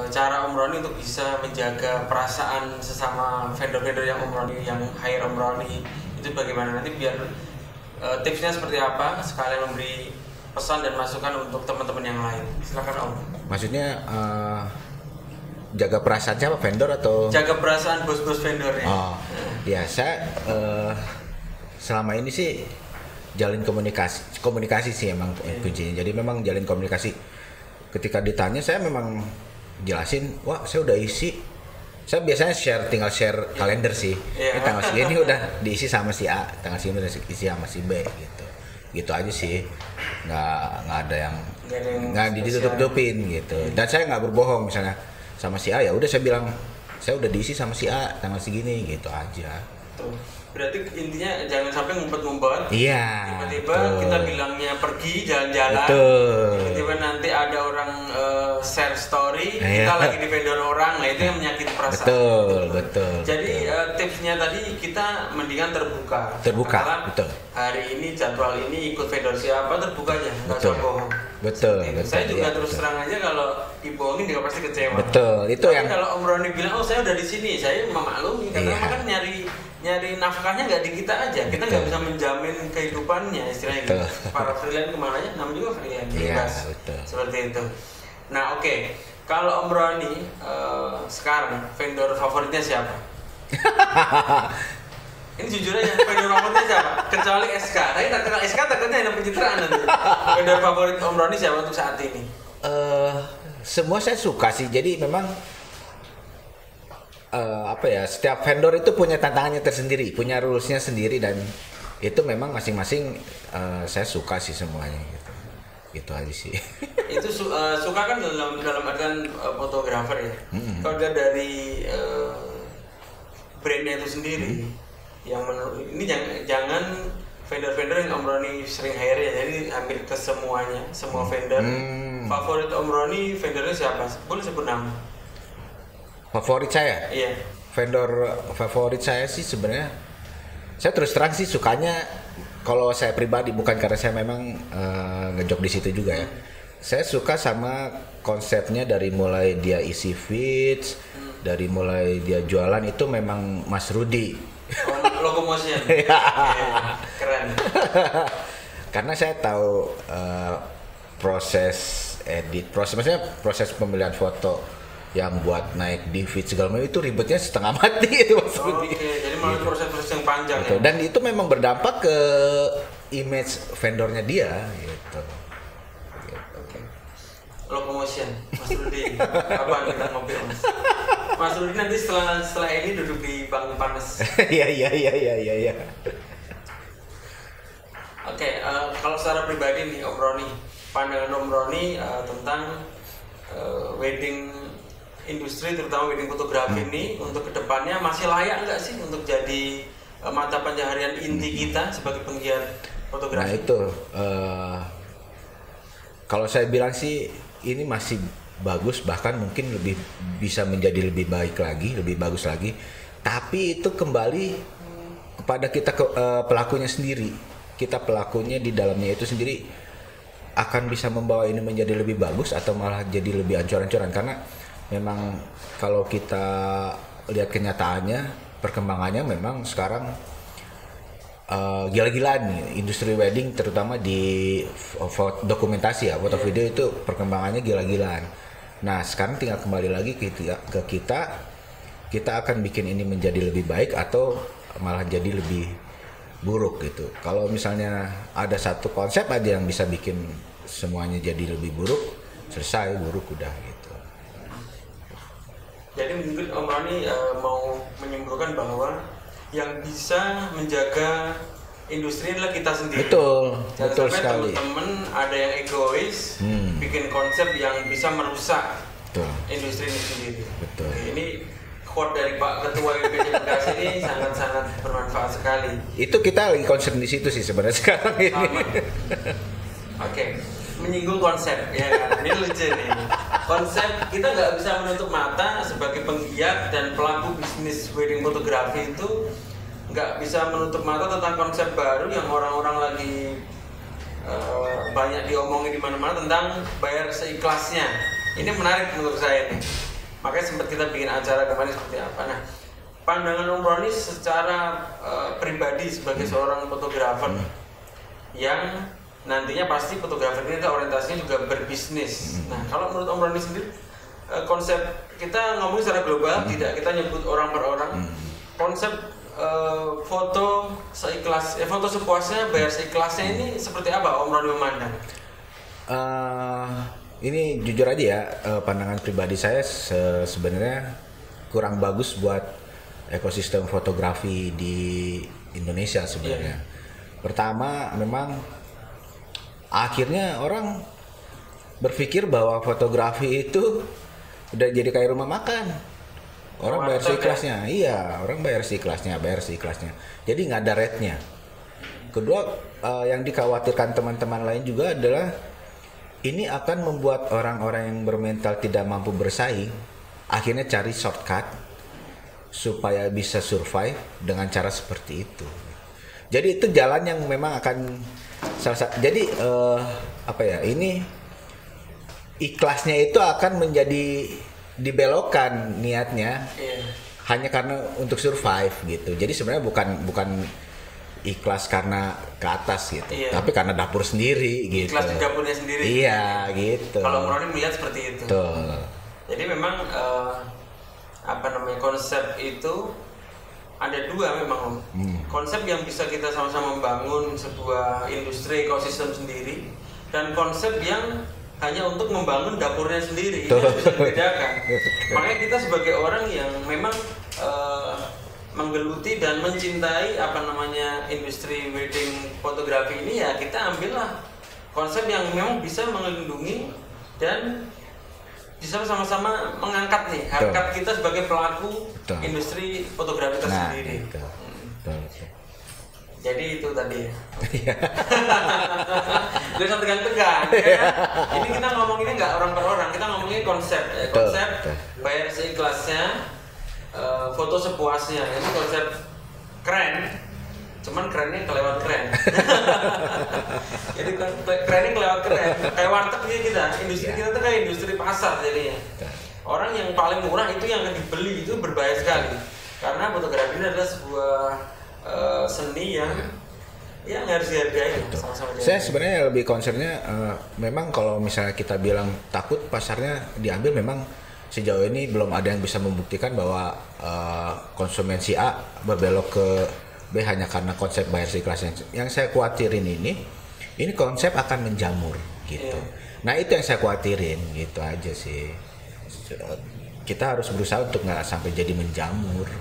cara Om Roni untuk bisa menjaga perasaan sesama vendor-vendor yang Om Roni yang hire Om Roni itu bagaimana nanti biar tipsnya seperti apa sekalian memberi pesan dan masukan untuk teman-teman yang lain. Silakan Om. Maksudnya jaga perasaan siapa, vendor atau? Jaga perasaan bos-bos vendornya. Oh, ya saya selama ini sih jalin komunikasi sih emang kuncinya. Jadi memang jalin komunikasi. Ketika ditanya saya memang jelasin, wah saya udah isi. Saya biasanya tinggal share kalender sih. Ini tanggal segini udah diisi sama si A, tanggal segini udah diisi sama si B gitu. Gitu aja sih. Nggak ada yang ditutup-tutupin gitu. Dan saya nggak berbohong misalnya sama si A, ya udah saya bilang saya udah diisi sama si A tanggal segini gitu aja. Tuh. Berarti intinya jangan sampai ngumpet-ngumpet. Iya. Tiba-tiba kita bilangnya pergi jalan-jalan. Tiba-tiba nanti ada orang share story, kita lagi di vendor orang, nah itu yang menyakiti perasaan. Betul. Jadi tipsnya tadi kita mendingan terbuka. Betul. Hari ini jadwal ini ikut vendor siapa terbuka aja, nggak usah bohong. Betul. Saya juga terus terang aja kalau dibohongin juga pasti kecewa. Betul. Itu tapi yang kalau Om Roni bilang, oh saya udah di sini, saya memaklumi karena kan nyari nafkahnya nggak di kita aja, kita nggak bisa menjamin kehidupannya istilahnya gitu. Para freelance kemana aja, namanya juga freelance bebas, seperti itu. Nah oke. Kalau Om Roni sekarang vendor favoritnya siapa? Ini jujur aja, vendor favoritnya siapa? Kecuali SK, tapi tak kenal SK takutnya ada pencitraan nanti. Vendor favorit Om Roni siapa untuk saat ini? Semua saya suka sih, jadi memang setiap vendor itu punya tantangannya tersendiri, punya rulesnya sendiri, dan itu memang masing-masing saya suka sih semuanya gitu aja sih. Itu suka kan dalam artian fotografer ya. Kalau dari brandnya itu sendiri, yang menurut ini jangan vendor-vendor yang Om Roni sering hire ya, jadi hampir ke semuanya, semua vendor. Favorit Om Roni vendornya siapa? Boleh sebut nama? Favorit saya? Iya. Vendor favorit saya sih sebenarnya, saya terus terang sih sukanya, kalau saya pribadi, bukan karena saya memang ngejob di situ juga ya. Saya suka sama konsepnya dari mulai dia isi feeds, dari mulai dia jualan itu memang Mas Rudi. Logo motion. Keren. Karena saya tahu proses edit, proses pemilihan foto yang buat naik di feed segala macam itu ribetnya setengah mati itu Mas Rudi. Jadi melalui proses-proses yang panjang ya. Dan itu memang berdampak ke image vendornya dia gitu. Locomotion, Mas Rudi. Apa kita ngopi Mas? Mas Rudi nanti setelah ini duduk di bangku panas. Iya. Oke, kalau secara pribadi nih Om Roni, pandangan Om Roni tentang wedding industri, terutama wedding fotografi ini untuk kedepannya masih layak nggak sih untuk jadi mata pencaharian inti kita sebagai penggiat fotografi? Nah itu, kalau saya bilang sih ini masih bagus, bahkan mungkin bisa menjadi lebih baik lagi, lebih bagus lagi. Tapi itu kembali kepada kita pelakunya sendiri. Kita pelakunya di dalamnya itu sendiri akan bisa membawa ini menjadi lebih bagus atau malah jadi lebih ancur-ancuran, karena memang kalau kita lihat kenyataannya, perkembangannya memang sekarang gila-gilaan nih, industri wedding terutama di dokumentasi ya, foto video itu perkembangannya gila-gilaan. Nah sekarang tinggal kembali lagi ke kita akan bikin ini menjadi lebih baik atau malah jadi lebih buruk gitu. Kalau misalnya ada satu konsep aja yang bisa bikin semuanya jadi lebih buruk, selesai, buruk udah gitu. Jadi mungkin Om Roni mau menyimpulkan bahwa yang bisa menjaga industri adalah kita sendiri. Betul sampai sekali. Teman-teman ada yang egois, bikin konsep yang bisa merusak industri ini sendiri. Betul. Oke, ini quote dari Pak Ketua IPC Bekasi ini sangat-sangat bermanfaat sekali. Itu kita lagi concern di situ sih sebenarnya sekarang ini. Oke. Menyinggung konsep ya kan, ini lucu nih. Konsep kita nggak bisa menutup mata sebagai penggiat dan pelaku bisnis wedding fotografi itu nggak bisa menutup mata tentang konsep baru yang orang-orang lagi banyak diomongin di mana-mana tentang bayar seikhlasnya. Ini menarik menurut saya nih. Makanya sempat kita bikin acara kemarin seperti apa. Nah, pandangan Om Roni secara pribadi sebagai seorang fotografer yang nantinya pasti fotografer ini orientasinya juga berbisnis. Nah, kalau menurut Om Roni sendiri, konsep kita ngomong secara global, tidak kita nyebut orang per orang. Konsep foto seikhlas, foto sepuasnya, bayar seikhlasnya ini seperti apa Om Roni memandang? Ini jujur aja ya, pandangan pribadi saya sebenarnya kurang bagus buat ekosistem fotografi di Indonesia sebenarnya. Pertama, memang akhirnya orang berpikir bahwa fotografi itu udah jadi kayak rumah makan. Orang bayar seikhlasnya, iya, orang bayar seikhlasnya. Jadi nggak ada rate-nya. Kedua, yang dikhawatirkan teman-teman lain juga adalah ini akan membuat orang-orang yang bermental tidak mampu bersaing akhirnya cari shortcut supaya bisa survive dengan cara seperti itu. Jadi itu jalan yang memang akan jadi ini ikhlasnya itu akan menjadi dibelokkan niatnya hanya karena untuk survive gitu. Jadi sebenarnya bukan ikhlas karena ke atas gitu, tapi karena dapur sendiri gitu. Ikhlas di dapurnya sendiri. Iya gitu. Kalau Om Roni melihat seperti itu. Betul. Jadi memang konsep itu ada dua memang Om. Konsep yang bisa kita sama-sama membangun sebuah industri ekosistem sendiri, dan konsep yang hanya untuk membangun dapurnya sendiri. Itu bisa dibedakan. Makanya kita sebagai orang yang memang menggeluti dan mencintai industri wedding fotografi ini, ya kita ambillah konsep yang memang bisa melindungi dan bisa sama-sama mengangkat nih harkat kita sebagai pelaku industri fotografi tersendiri. Jadi itu tadi ya. Gue sampai tegang-tegang ya. Ini kita ngomonginnya nggak orang per orang, kita ngomongin konsep. Konsep bayar seikhlasnya, foto sepuasnya. Ini konsep keren, cuman kerennya kelewat keren. Jadi kerennya kelewat keren. Kayak warteg kita, industri kita tuh kayak industri pasar jadinya. Orang yang paling murah itu yang dibeli itu berbahaya sekali. Karena fotografi ini adalah sebuah seni yang harus dihargai. Saya sebenarnya lebih concernnya memang kalau misalnya kita bilang takut pasarnya diambil, memang sejauh ini belum ada yang bisa membuktikan bahwa konsumen si A berbelok ke B hanya karena konsep bayar seikhlasnya. Yang saya khawatirin ini konsep akan menjamur gitu. Nah itu yang saya khawatirin gitu aja sih. Kita harus berusaha untuk nggak sampai jadi menjamur.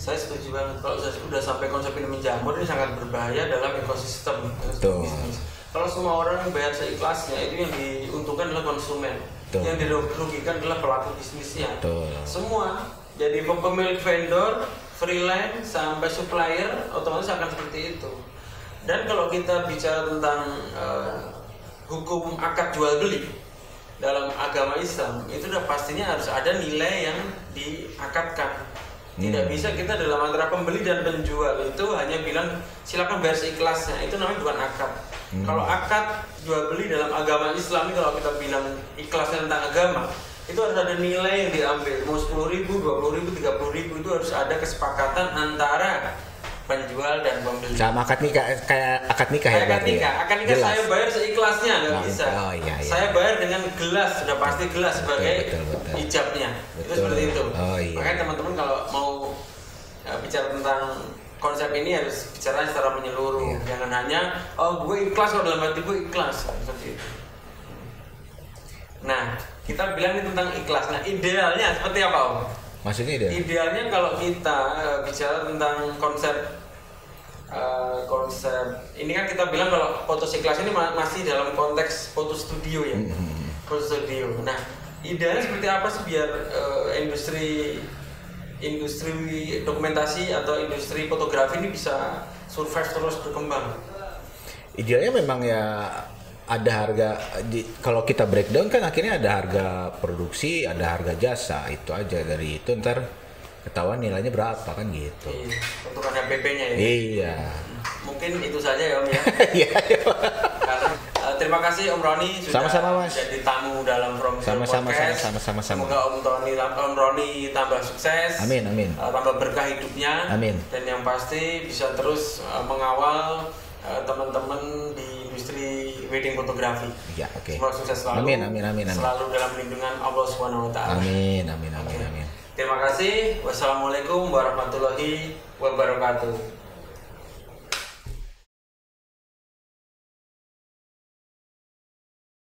Saya setuju banget. Kalau sudah sampai konsep ini menjamur, ini sangat berbahaya dalam ekosistem bisnis. Kalau semua orang bayar seikhlasnya, itu yang diuntungkan adalah konsumen. Yang dirugikan adalah pelaku bisnisnya. Semua, jadi pemilik vendor, freelance, sampai supplier, otomatis akan seperti itu. Dan kalau kita bicara tentang hukum akad jual beli dalam agama Islam, itu udah pastinya harus ada nilai yang diakadkan. Tidak bisa kita dalam antara pembeli dan penjual itu hanya bilang silakan bayar seikhlasnya, itu namanya bukan akad. Kalau akad jual beli dalam agama Islam, kalau kita bilang ikhlasnya tentang agama, itu harus ada nilai yang diambil. Mau 10.000, 20.000, 30.000, itu harus ada kesepakatan antara penjual dan pembeli. Sama akad nikah, kayak akad nikah ya berarti. Akad nikah saya bayar seikhlasnya nggak bisa. Iya. Saya bayar dengan gelas, sudah pasti gelas sebagai ijabnya. Itu seperti itu. Makanya teman-teman kalau mau bicara tentang konsep ini harus bicara secara menyeluruh. Jangan hanya gue ikhlas, kalau dalam hati gue ikhlas seperti itu. Nah, kita bilang ini tentang ikhlas. Nah, idealnya seperti apa Om? Maksudnya ideal? Idealnya kalau kita bicara tentang konsep ini kan kita bilang kalau foto seikhlas ini masih dalam konteks foto studio ya. Foto studio. Nah, idealnya seperti apa sih biar industri dokumentasi atau industri fotografi ini bisa survive terus berkembang? Idealnya memang ya ada harga kalau kita breakdown kan akhirnya ada harga produksi, ada harga jasa, itu aja. Dari itu ntar ketahuan nilainya berapa kan gitu. Untuk ada PP-nya ya. Iya. Mungkin itu saja ya Om ya. Iya. Karena terima Terima kasih Om Roni sudah sama-sama, Mas. jadi tamu dalam From Zero Podcast. Sama-sama. Semoga Om Roni tambah sukses. Amin. Tambah berkah hidupnya. Amin. Dan yang pasti bisa terus mengawal teman-teman di industri wedding fotografi. Ya, oke. Semoga sukses selalu. Amin. Selalu dalam lindungan Allah Subhanahu wa taala. Amin. Terima kasih. Wassalamualaikum warahmatullahi wabarakatuh.